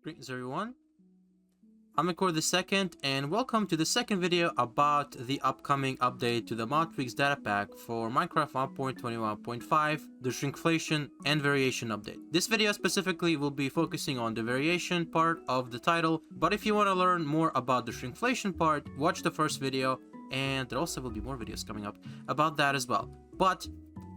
Greetings everyone, I'm Endcards the second, and welcome to the second video about the upcoming update to the mod tweaks data pack for Minecraft 1.21.5, the shrinkflation and variation update. This video specifically will be focusing on the variation part of the title, but if you want to learn more about the shrinkflation part, watch the first video, and there also will be more videos coming up about that as well. But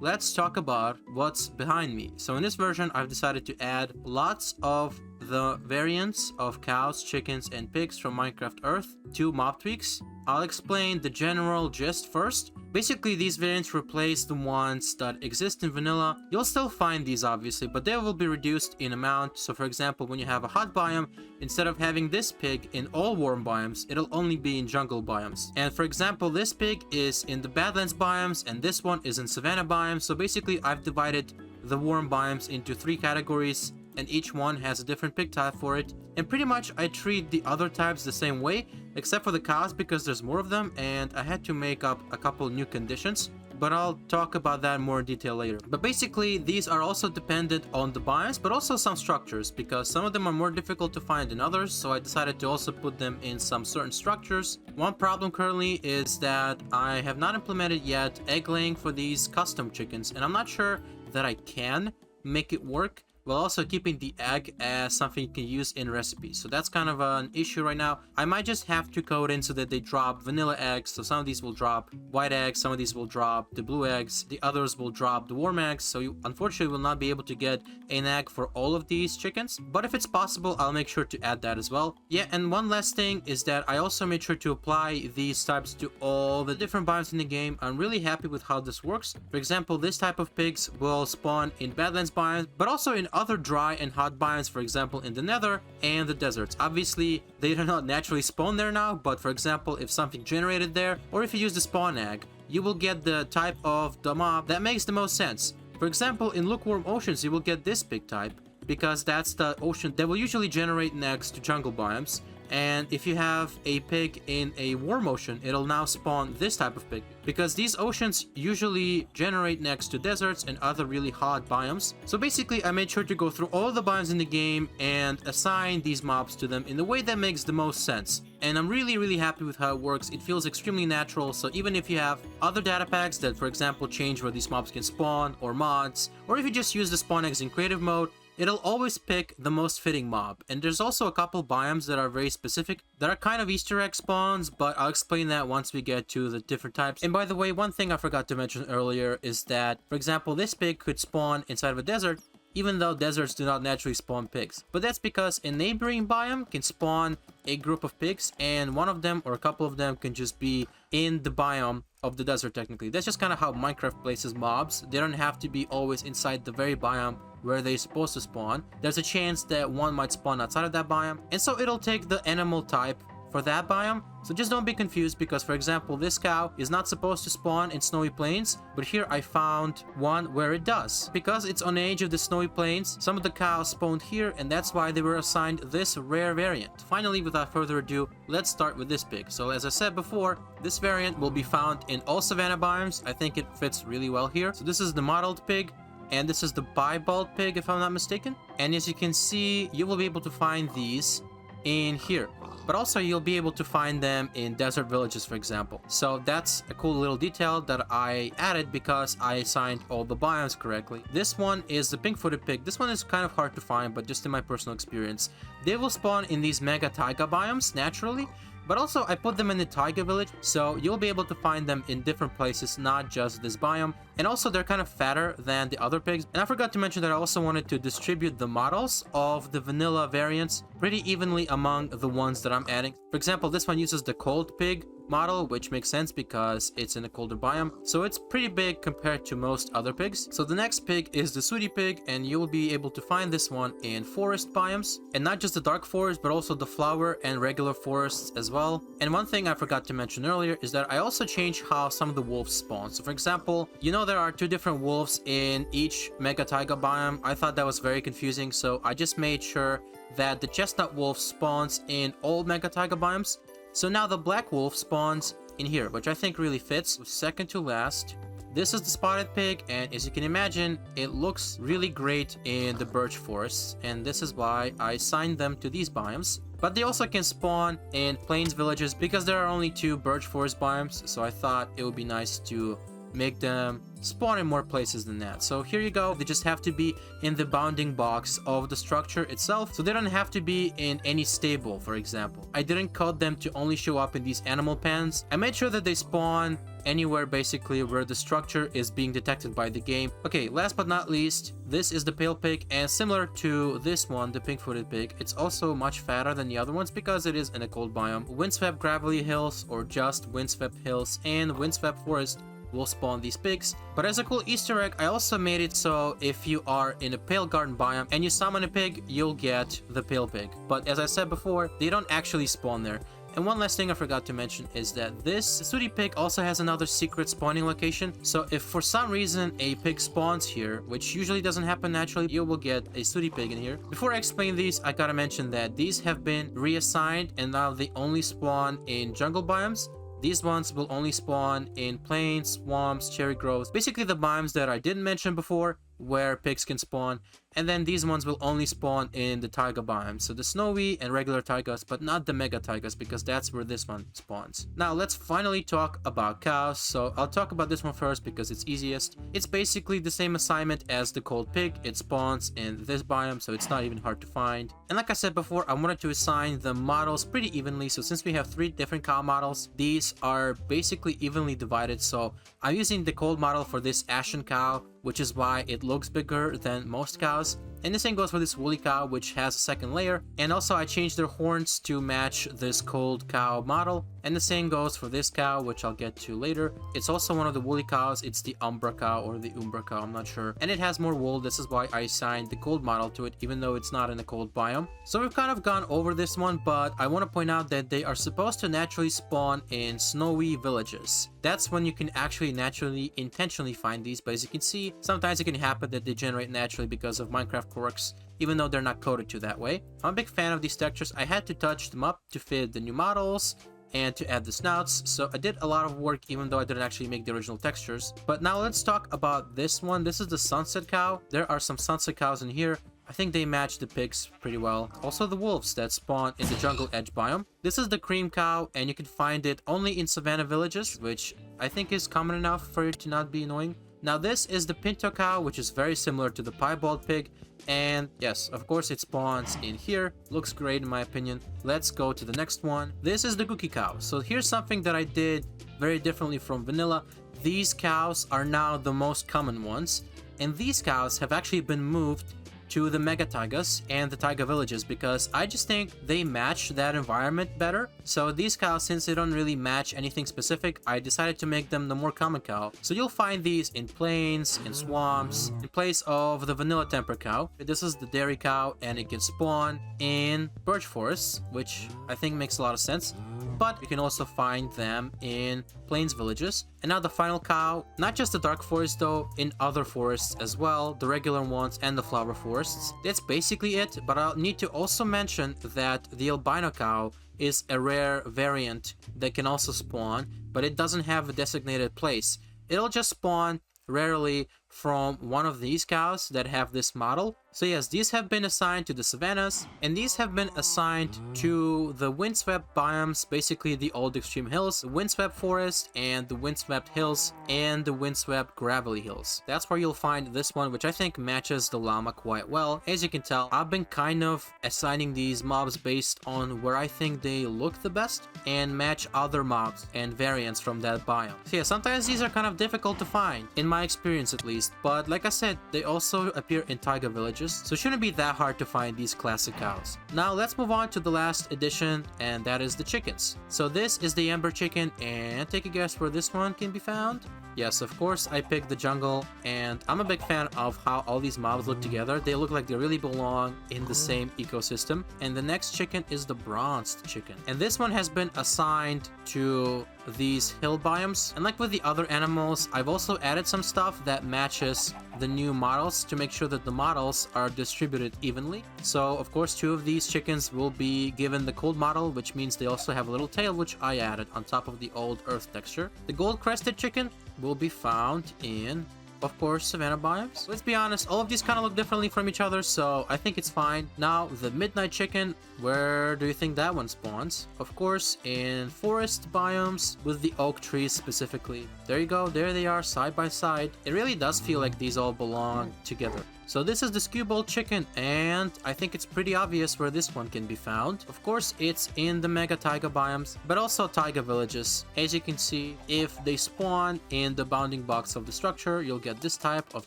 let's talk about what's behind me. So in this version, I've decided to add lots of the variants of cows, chickens, and pigs from Minecraft Earth to mob tweaks. I'll explain the general gist first. Basically, these variants replace the ones that exist in vanilla. You'll still find these obviously, but they will be reduced in amount. So for example, when you have a hot biome, instead of having this pig in all warm biomes, it'll only be in jungle biomes. And for example, this pig is in the Badlands biomes, and this one is in Savannah biomes. So basically, I've divided the warm biomes into 3 categories, and each one has a different pig type for it. And pretty much I treat the other types the same way, except for the cows because there's more of them, and I had to make up a couple new conditions, but I'll talk about that more in detail later. But basically, these are also dependent on the biomes, but also some structures, because some of them are more difficult to find than others, so I decided to also put them in some certain structures. One problem currently is that I have not implemented yet egg laying for these custom chickens, and I'm not sure that I can make it work, while also keeping the egg as something you can use in recipes. So that's kind of an issue right now. I might just have to code in so that they drop vanilla eggs. So some of these will drop white eggs, some of these will drop the blue eggs, the others will drop the warm eggs. So you unfortunately will not be able to get an egg for all of these chickens. But if it's possible, I'll make sure to add that as well. Yeah, and one last thing is that I also made sure to apply these types to all the different biomes in the game. I'm really happy with how this works. For example, this type of pigs will spawn in Badlands biomes, but also in other dry and hot biomes, for example in the nether and the deserts. Obviously they do not naturally spawn there now, but for example if something generated there, or if you use the spawn egg, you will get the type of the mob that makes the most sense. For example, in lukewarm oceans you will get this pig type, because that's the ocean that will usually generate next to jungle biomes. And if you have a pig in a warm ocean, it'll now spawn this type of pig, because these oceans usually generate next to deserts and other really hot biomes. So basically I made sure to go through all the biomes in the game and assign these mobs to them in the way that makes the most sense. And I'm really happy with how it works. It feels extremely natural. So even if you have other data packs that for example change where these mobs can spawn, or mods, or if you just use the spawn eggs in creative mode, it'll always pick the most fitting mob. And there's also a couple biomes that are very specific, that are kind of Easter egg spawns, but I'll explain that once we get to the different types. And by the way, one thing I forgot to mention earlier is that, for example, this pig could spawn inside of a desert, even though deserts do not naturally spawn pigs. But that's because a neighboring biome can spawn a group of pigs, and one of them or a couple of them can just be in the biome of the desert technically. That's just kind of how Minecraft places mobs. They don't have to be always inside the very biome where they're supposed to spawn. There's a chance that one might spawn outside of that biome, and so it'll take the animal type for that biome. So just don't be confused, because for example this cow is not supposed to spawn in snowy plains, but here I found one where it does. Because it's on the edge of the snowy plains, some of the cows spawned here, and that's why they were assigned this rare variant. Finally, without further ado, let's start with this pig. So as I said before, this variant will be found in all savanna biomes. I think it fits really well here. So this is the modeled pig, and this is the piebald pig if I'm not mistaken. And as you can see, you will be able to find these in here, but also you'll be able to find them in desert villages, for example. So that's a cool little detail that I added because I assigned all the biomes correctly. This one is the pink-footed pig. This one is kind of hard to find, but just in my personal experience, they will spawn in these mega taiga biomes naturally. But also I put them in the taiga village, so you'll be able to find them in different places, not just this biome. And also they're kind of fatter than the other pigs. And I forgot to mention that I also wanted to distribute the models of the vanilla variants pretty evenly among the ones that I'm adding. For example, this one uses the cold pig model, which makes sense because it's in a colder biome, so it's pretty big compared to most other pigs. So the next pig is the sooty pig, and you'll be able to find this one in forest biomes, and not just the dark forest but also the flower and regular forests as well. And one thing I forgot to mention earlier is that I also changed how some of the wolves spawn. So for example, you know there are 2 different wolves in each mega taiga biome. I thought that was very confusing, so I just made sure that the chestnut wolf spawns in all mega taiga biomes. So now the black wolf spawns in here, which I think really fits. Second to last, This is the spotted pig, and as you can imagine, it looks really great in the birch forests, and this is why I assigned them to these biomes. But they also can spawn in plains villages because there are only 2 birch forest biomes, so I thought it would be nice to make them spawn in more places than that. So here you go. They just have to be in the bounding box of the structure itself, so they don't have to be in any stable, for example. I didn't code them to only show up in these animal pens. I made sure that they spawn anywhere basically where the structure is being detected by the game. Okay, last but not least, this is the pale pig, and similar to this one, the pink-footed pig, it's also much fatter than the other ones because it is in a cold biome. Windswept gravelly hills, or just windswept hills, and windswept forest will spawn these pigs. But as a cool Easter egg, I also made it so if you are in a pale garden biome and you summon a pig, you'll get the pale pig. But as I said before, they don't actually spawn there. And one last thing I forgot to mention is that this sooty pig also has another secret spawning location. So if for some reason a pig spawns here, which usually doesn't happen naturally, you will get a sooty pig in here. Before I explain these, I gotta mention that these have been reassigned and now they only spawn in jungle biomes. These ones will only spawn in plains, swamps, cherry groves, basically the biomes that I didn't mention before where pigs can spawn. And then these ones will only spawn in the taiga biome, so the snowy and regular taigas, but not the mega taigas because that's where this one spawns. Now let's finally talk about cows. So I'll talk about this one first because it's easiest. It's basically the same assignment as the cold pig. It spawns in this biome, so it's not even hard to find. And like I said before, I wanted to assign the models pretty evenly, so since we have 3 different cow models, these are basically evenly divided. So I'm using the cold model for this ashen cow, which is why it looks bigger than most cows. And the same goes for this woolly cow, which has a second layer. And also I changed their horns to match this cold cow model. And the same goes for this cow, which I'll get to later. It's also one of the woolly cows. It's the Umbra cow or the Umbra cow, I'm not sure. And it has more wool. This is why I assigned the cold model to it, even though it's not in a cold biome. So we've kind of gone over this one, but I want to point out that they are supposed to naturally spawn in snowy villages. That's when you can actually naturally, intentionally find these. But as you can see, sometimes it can happen that they generate naturally because of Minecraft quirks, even though they're not coded to that way. I'm a big fan of these textures. I had to touch them up to fit the new models and to add the snouts, so I did a lot of work even though I didn't actually make the original textures. But now let's talk about this one. This is the sunset cow. There are some sunset cows in here. I think they match the pigs pretty well. Also the wolves that spawn in the jungle edge biome. This is the cream cow, and you can find it only in savanna villages, which I think is common enough for it to not be annoying. Now this is the pinto cow, which is very similar to the piebald pig. And yes, of course it spawns in here. Looks great in my opinion. Let's go to the next one. This is the cookie cow. So here's something that I did very differently from vanilla. These cows are now the most common ones. And these cows have actually been moved to the mega taigas and the taiga villages because I just think they match that environment better. So these cows, since they don't really match anything specific, I decided to make them the more common cow. So you'll find these in plains, in swamps, in place of the vanilla temper cow. This is the dairy cow, and it can spawn in birch forests, which I think makes a lot of sense. But you can also find them in plains villages. And now the final cow, not just the dark forest though, in other forests as well, the regular ones and the flower forests. That's basically it, but I'll need to also mention that the albino cow is a rare variant that can also spawn, but it doesn't have a designated place. It'll just spawn rarely from one of these cows that have this model. So yes, these have been assigned to the savannas, and these have been assigned to the windswept biomes, basically the old extreme hills, the windswept forest, and the windswept hills, and the windswept gravelly hills. That's where you'll find this one, which I think matches the llama quite well. As you can tell, I've been kind of assigning these mobs based on where I think they look the best and match other mobs and variants from that biome. So yeah, sometimes these are kind of difficult to find, in my experience at least, but like I said, they also appear in taiga villages, so it shouldn't be that hard to find these classic cows. Now let's move on to the last addition, and that is the chickens. So this is the ember chicken, and take a guess where this one can be found? Yes, of course, I picked the jungle, and I'm a big fan of how all these mobs look together. They look like they really belong in the same ecosystem. And the next chicken is the bronzed chicken. And this one has been assigned to these hill biomes. And like with the other animals, I've also added some stuff that matches the new models to make sure that the models are distributed evenly. So of course 2 of these chickens will be given the cold model, which means they also have a little tail, which I added on top of the old earth texture. The gold crested chicken will be found in, of course, savanna biomes. Let's be honest, all of these kind of look differently from each other, so I think it's fine. Now, the midnight chicken, where do you think that one spawns? Of course, in forest biomes with the oak trees specifically. There you go, there they are side by side. It really does feel like these all belong together. So this is the skewbald chicken, and I think it's pretty obvious where this one can be found. Of course, it's in the mega taiga biomes, but also taiga villages. As you can see, if they spawn in the bounding box of the structure, you'll get this type of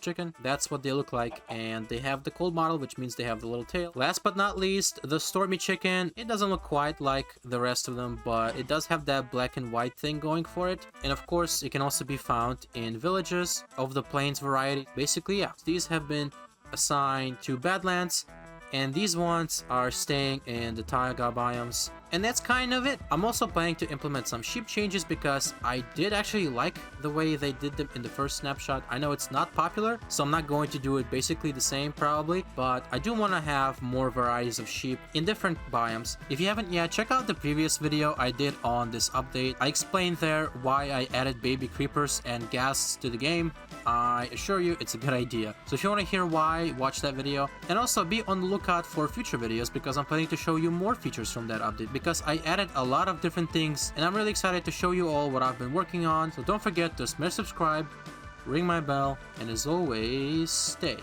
chicken. That's what they look like, and they have the cold model, which means they have the little tail. Last but not least, the stormy chicken. It doesn't look quite like the rest of them, but it does have that black and white thing going for it. And of course, it can also be found in villages of the plains variety. Basically, yeah, these have been assigned to Badlands, and these ones are staying in the taiga biomes. And that's kind of it. I'm also planning to implement some sheep changes because I did actually like the way they did them in the first snapshot. I know it's not popular, so I'm not going to do it basically the same probably, but I do want to have more varieties of sheep in different biomes. If you haven't yet, check out the previous video I did on this update. I explained there why I added baby creepers and ghasts to the game. I assure you it's a good idea. So if you want to hear why, watch that video. And also be on the lookout for future videos because I'm planning to show you more features from that update, because I added a lot of different things and I'm really excited to show you all what I've been working on. So don't forget to smash subscribe, ring my bell, and as always, stay